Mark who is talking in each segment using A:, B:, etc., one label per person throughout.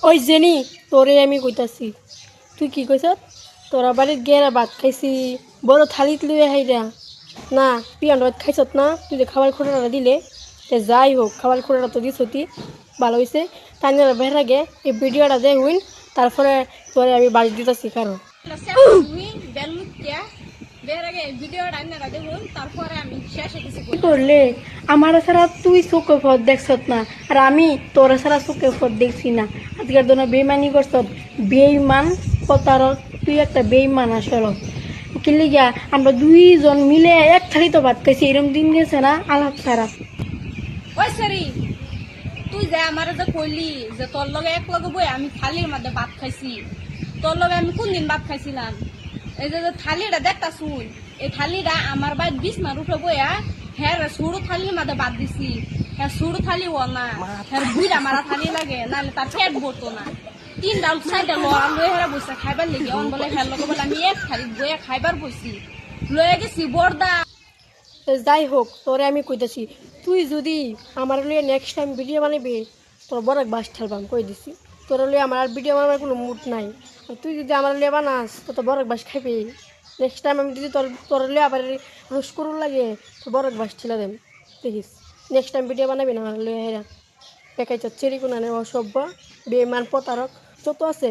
A: ওই জেনি তোরে আমি কইতাছি তুই কি কইস তোরা বাড়ির গেরা ভাত খাইছি বড় থালিত লুয়ে হাইরা না পিয়ান ভাত খাইছত না তুই যে খাবার খোঁড়াটা দিলে তে যাই হোক খাবার খোঁড়াটা তো দিস ভালো হয়েছে তাই বের আগে এই ভিডিওটা দে হইন তারপরে তোরে আমি বাড়ি দিতেছি কারণ করলে আমার ছাড়া তুই চোখে ফট দেখছত না আর আমি তোর ছাড়া চোখে ফট দেখছি না আজকের জন্য বেইমানি করছ বেইমান প্রতারক তুই একটা বেইমান আসল কিনলে গিয়া আমরা দুইজন মিলে এক থালি তো ভাত খাইছি এরকম দিন গেছে না আলাপ ছাড়া
B: ওই সরি তুই যে আমার যে কইলি যে তোর লগে এক লগে বই আমি থালির মধ্যে ভাত খাইছি তোর লগে আমি কোন দিন ভাত খাইছিলাম এই যে থালিটা দেখতা শুন এই থালিটা আমার বাইর বিছনার উঠে বইয়া হ্যাঁ সুড়ো থালির মধ্যে ভাত দিছি হ্যাঁ সুড়ো থালি ও না হ্যাঁ বুড়া মারা থালি লাগে নাহলে তার পেট ভরতো না তিন ডাল চারটা লড়া লয়ে হেরা বসে খাইবার লেগে অন বলে হ্যাঁ লগে বলে আমি এক থালি বইয়া খাইবার বসি লয়ে গেছি বর্দা
A: যাই হোক তোরে আমি কইতেছি তুই যদি আমার লিয়ে নেক্সট টাইম ভিডিও বানাবি তোর বড় এক বাস ঠেলবাম কই দিছি তোর লিয়ে আমার আর ভিডিও বানাবার কোনো মুড নাই আর তুই যদি আমার লিয়ে বানাস তো বড় এক বাস খাইবি নেক্সট টাইম আমি যদি তোর লিয়ে আবার রোজ করুন লাগে তো বড় এক বাস ঠেলা দেন দেখিস নেক্সট টাইম ভিডিও বানাবি না আমার লিয়ে হেরা দেখাই তো চেরি কোনা নেই অসভ্য বেমান প্রতারক যত আছে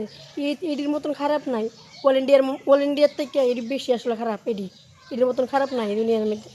A: এডির মতন খারাপ নাই অল ইন্ডিয়ার থেকে এডি বেশি আসলে খারাপ এডির মতন খারাপ নাই দুনিয়ার মধ্যে।